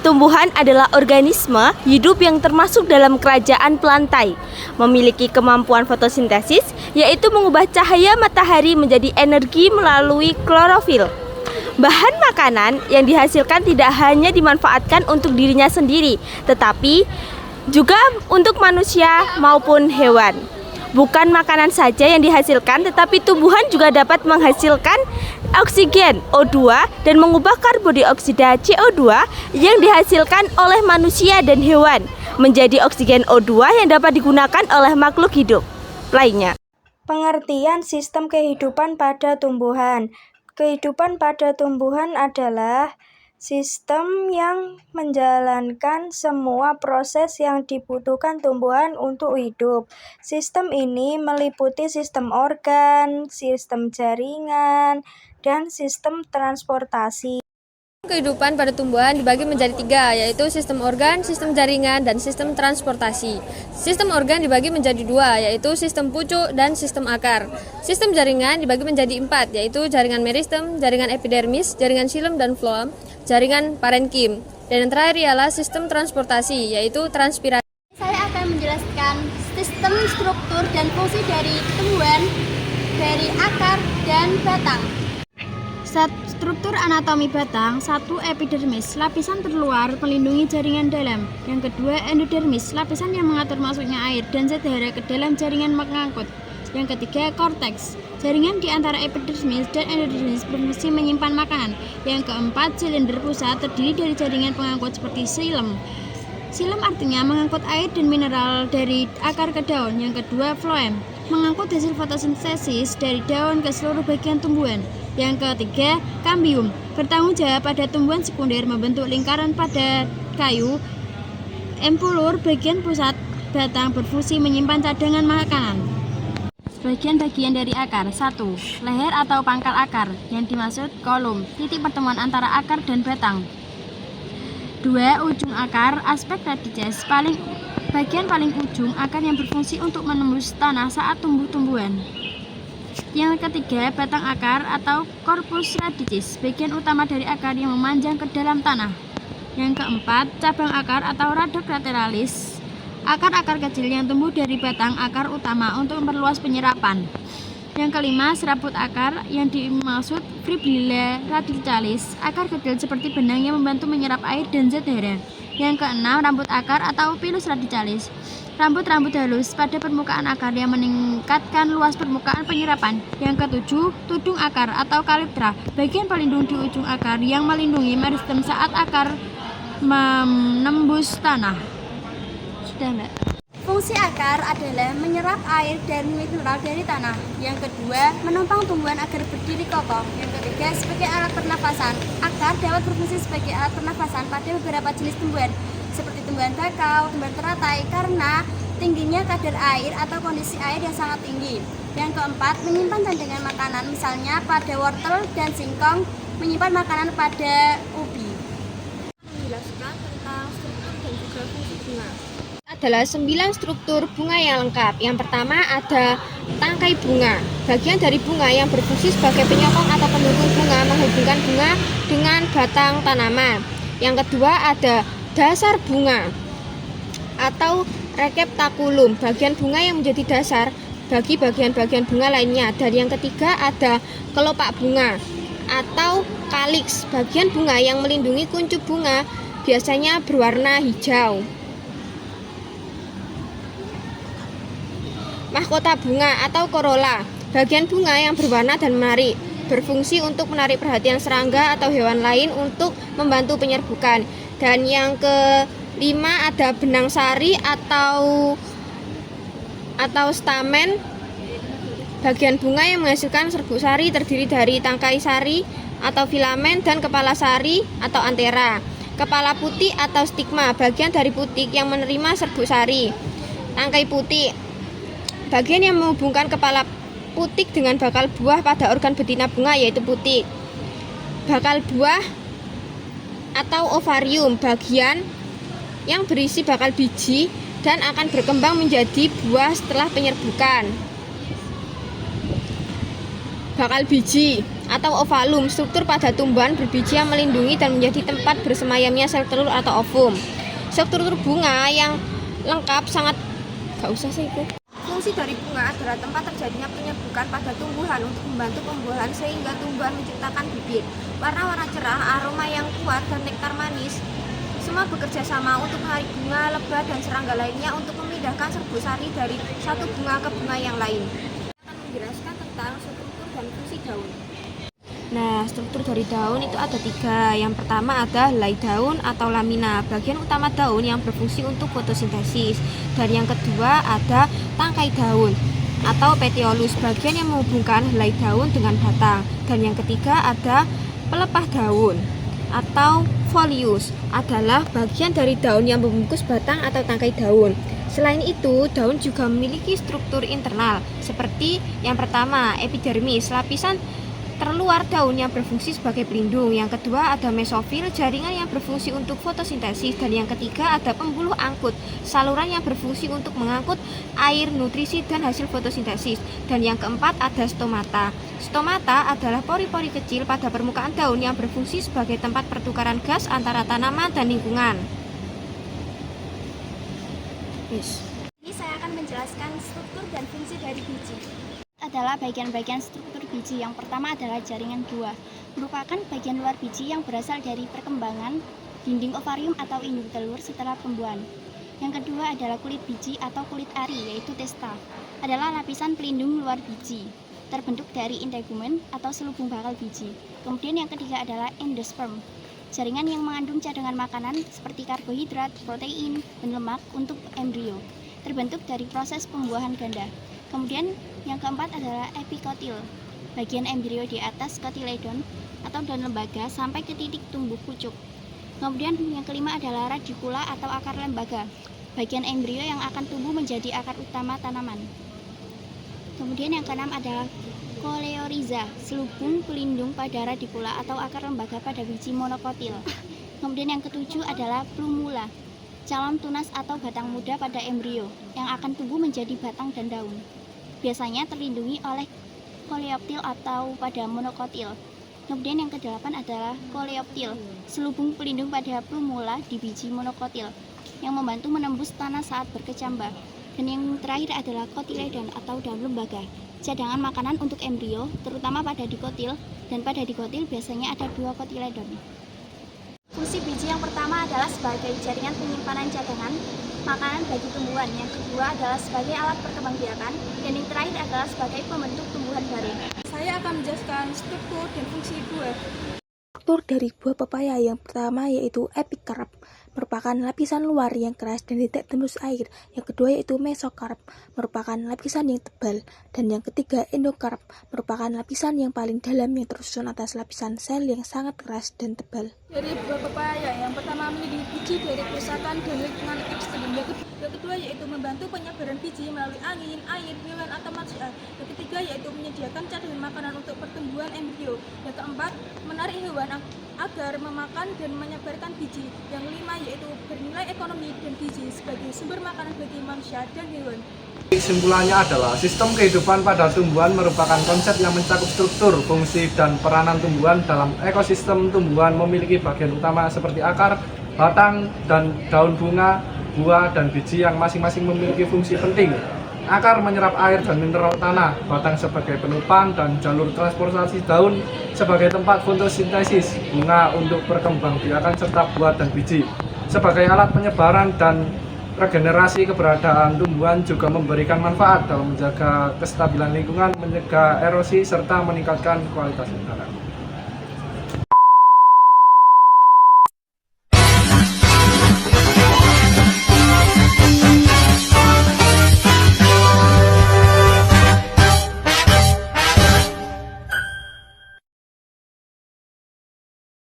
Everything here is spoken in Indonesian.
Tumbuhan adalah organisme hidup yang termasuk dalam kerajaan pelantai, memiliki kemampuan fotosintesis, yaitu mengubah cahaya matahari menjadi energi melalui klorofil. Bahan makanan yang dihasilkan tidak hanya dimanfaatkan untuk dirinya sendiri, tetapi juga untuk manusia maupun hewan. Bukan makanan saja yang dihasilkan, tetapi tumbuhan juga dapat menghasilkan oksigen O2 dan mengubah karbon dioksida CO2 yang dihasilkan oleh manusia dan hewan menjadi oksigen O2 yang dapat digunakan oleh makhluk hidup lainnya. Pengertian sistem kehidupan pada tumbuhan. Kehidupan pada tumbuhan adalah sistem yang menjalankan semua proses yang dibutuhkan tumbuhan untuk hidup. Sistem ini meliputi sistem organ, sistem jaringan, dan sistem transportasi. Kehidupan pada tumbuhan dibagi menjadi 3, yaitu sistem organ, sistem jaringan, dan sistem transportasi. Sistem organ dibagi menjadi 2, yaitu sistem pucuk dan sistem akar. Sistem jaringan dibagi menjadi 4, yaitu jaringan meristem, jaringan epidermis, jaringan xilem dan floem, jaringan parenkim. Dan yang terakhir ialah sistem transportasi, yaitu transpirasi. Saya akan menjelaskan sistem struktur dan fungsi dari tumbuhan, dari akar dan batang. Struktur anatomi batang. 1. Epidermis, lapisan terluar melindungi jaringan dalam. Yang kedua, endodermis, lapisan yang mengatur masuknya air dan zat hara ke dalam jaringan pengangkut. Yang ketiga, korteks, jaringan di antara epidermis dan endodermis berfungsi menyimpan makanan. Yang keempat, silinder pusat terdiri dari jaringan pengangkut seperti xilem. Xilem artinya mengangkut air dan mineral dari akar ke daun. Yang kedua, floem, mengangkut hasil fotosintesis dari daun ke seluruh bagian tumbuhan. Yang ketiga, kambium, bertanggung jawab pada tumbuhan sekunder, membentuk lingkaran pada kayu. Empulur, bagian pusat batang, berfungsi menyimpan cadangan makanan. Bagian-bagian dari akar. 1. Leher atau pangkal akar, yang dimaksud kolom, titik pertemuan antara akar dan batang. 2. Ujung akar, aspek radices, bagian paling ujung akar yang berfungsi untuk menembus tanah saat tumbuh-tumbuhan. Yang ketiga, batang akar atau corpus radicis, bagian utama dari akar yang memanjang ke dalam tanah. Yang keempat, cabang akar atau radix lateralis, akar-akar kecil yang tumbuh dari batang akar utama untuk memperluas penyerapan. Yang kelima, serabut akar yang dimaksud fibrilla radicalis, akar kecil seperti benang yang membantu menyerap air dan zat hara. Yang keenam, rambut akar atau pilus radicalis, rambut-rambut halus pada permukaan akar yang meningkatkan luas permukaan penyerapan. Yang ketujuh, tudung akar atau kaliptra, bagian pelindung di ujung akar yang melindungi meristem saat akar menembus tanah. Sudah, Mbak. Fungsi akar adalah menyerap air dan mineral dari tanah. Yang kedua, menopang tumbuhan agar berdiri kokoh. Yang ketiga, sebagai alat pernafasan. Akar dapat berfungsi sebagai alat pernafasan pada beberapa jenis tumbuhan, seperti tumbuhan bakau, tumbuhan teratai, karena tingginya kadar air atau kondisi air yang sangat tinggi. Yang keempat, menyimpan cadangan makanan, misalnya pada wortel dan singkong, menyimpan makanan pada ubi. Menjelaskan tentang struktur dan juga fungsi bunga. Adalah 9 struktur bunga yang lengkap. Yang pertama ada tangkai bunga, bagian dari bunga yang berfungsi sebagai penyokong atau pendukung bunga, menghubungkan bunga dengan batang tanaman. Yang kedua ada dasar bunga atau rekeptakulum, bagian bunga yang menjadi dasar bagi bagian-bagian bunga lainnya. Dan yang ketiga ada kelopak bunga atau kaliks, bagian bunga yang melindungi kuncup bunga, biasanya berwarna hijau. Mahkota bunga atau corolla, bagian bunga yang berwarna dan menarik, berfungsi untuk menarik perhatian serangga atau hewan lain untuk membantu penyerbukan. Dan yang kelima ada benang sari atau stamen, bagian bunga yang menghasilkan serbuk sari terdiri dari tangkai sari atau filamen dan kepala sari atau antera. Kepala putik atau stigma, bagian dari putik yang menerima serbuk sari. Tangkai putik, bagian yang menghubungkan kepala putik dengan bakal buah pada organ betina bunga, yaitu putik. Bakal buah atau ovarium, bagian yang berisi bakal biji dan akan berkembang menjadi buah setelah penyerbukan. Bakal biji atau ovalum, struktur pada tumbuhan berbiji yang melindungi dan menjadi tempat bersemayamnya sel telur atau ovum. Struktur bunga yang lengkap sangat Fungsi dari bunga adalah tempat terjadinya penyerbukan pada tumbuhan untuk membantu pembuahan sehingga tumbuhan menciptakan bibit. Warna-warna cerah, aroma yang kuat, dan nektar manis semua bekerja sama untuk menarik bunga, lebah, dan serangga lainnya untuk memindahkan serbu sari dari satu bunga ke bunga yang lain. Akan menjelaskan tentang struktur dan fungsi daun. Nah, struktur dari daun itu ada 3. Yang pertama ada helai daun atau lamina, bagian utama daun yang berfungsi untuk fotosintesis. Dan yang kedua ada tangkai daun atau petiolus, bagian yang menghubungkan helai daun dengan batang. Dan yang ketiga ada pelepah daun atau folius, adalah bagian dari daun yang membungkus batang atau tangkai daun. Selain itu, daun juga memiliki struktur internal, seperti yang pertama epidermis, lapisan terluar daun yang berfungsi sebagai pelindung. Yang kedua ada mesofil, jaringan yang berfungsi untuk fotosintesis. Dan yang ketiga ada pembuluh angkut, saluran yang berfungsi untuk mengangkut air, nutrisi, dan hasil fotosintesis. Dan yang keempat ada stomata. Stomata adalah pori-pori kecil pada permukaan daun yang berfungsi sebagai tempat pertukaran gas antara tanaman dan lingkungan. Ini saya akan menjelaskan struktur dan fungsi dari biji. Adalah bagian-bagian struktur biji. Yang pertama adalah jaringan buah, merupakan bagian luar biji yang berasal dari perkembangan dinding ovarium atau induk telur setelah pembuahan. Yang kedua adalah kulit biji atau kulit ari, yaitu testa, adalah lapisan pelindung luar biji, terbentuk dari integumen atau selubung bakal biji. Kemudian yang ketiga adalah endosperm, jaringan yang mengandung cadangan makanan seperti karbohidrat, protein, dan lemak untuk embrio, terbentuk dari proses pembuahan ganda. Kemudian yang keempat adalah epikotil, bagian embrio di atas kotiledon atau daun lembaga sampai ke titik tumbuh pucuk. Kemudian yang kelima adalah radikula atau akar lembaga, bagian embrio yang akan tumbuh menjadi akar utama tanaman. Kemudian yang keenam adalah koleoriza, selubung pelindung pada radikula atau akar lembaga pada biji monokotil. Kemudian yang ketujuh adalah plumula, calon tunas atau batang muda pada embrio yang akan tumbuh menjadi batang dan daun. Biasanya terlindungi oleh koleoptil atau pada monokotil. Kemudian yang kedelapan adalah koleoptil, selubung pelindung pada plumula di biji monokotil yang membantu menembus tanah saat berkecambah. Dan yang terakhir adalah kotiledon atau daun lembaga, cadangan makanan untuk embrio, terutama pada dikotil, dan pada dikotil biasanya ada 2 kotiledon. Fungsi biji yang pertama adalah sebagai jaringan penyimpanan cadangan makanan bagi tumbuhan. Yang kedua adalah sebagai alat perkembangbiakan, dan yang terakhir adalah sebagai pembentuk tumbuhan baru. Saya akan menjelaskan struktur dan fungsi buah. Struktur dari buah pepaya yang pertama yaitu epikarp, merupakan lapisan luar yang keras dan tidak tembus air. Yang kedua yaitu mesokarp, merupakan lapisan yang tebal. Dan yang ketiga endokarp, merupakan lapisan yang paling dalam yang tersusun atas lapisan sel yang sangat keras dan tebal. Dari buah pepaya, yang pertama menjadi biji dari kerusakan dan lingkungan ekstrim. Yang kedua yaitu membantu penyebaran biji melalui angin, air, hewan, atau manusia. Yang ketiga yaitu menyediakan cadangan makanan untuk pertumbuhan embrio. Yang keempat, menarik hewan agar memakan dan menyebarkan biji. Yang kelima yaitu bernilai ekonomi dan biji sebagai sumber makanan bagi manusia dan hewan. Kesimpulannya adalah sistem kehidupan pada tumbuhan merupakan konsep yang mencakup struktur, fungsi, dan peranan tumbuhan dalam ekosistem. Tumbuhan memiliki bagian utama seperti akar, batang, dan daun bunga, buah, dan biji yang masing-masing memiliki fungsi penting. Akar menyerap air dan mineral tanah, batang sebagai penopang dan jalur transportasi daun sebagai tempat fotosintesis, bunga untuk berkembangbiakan serta buah dan biji sebagai alat penyebaran dan regenerasi. Keberadaan tumbuhan juga memberikan manfaat dalam menjaga kestabilan lingkungan, mencegah erosi, serta meningkatkan kualitas udara.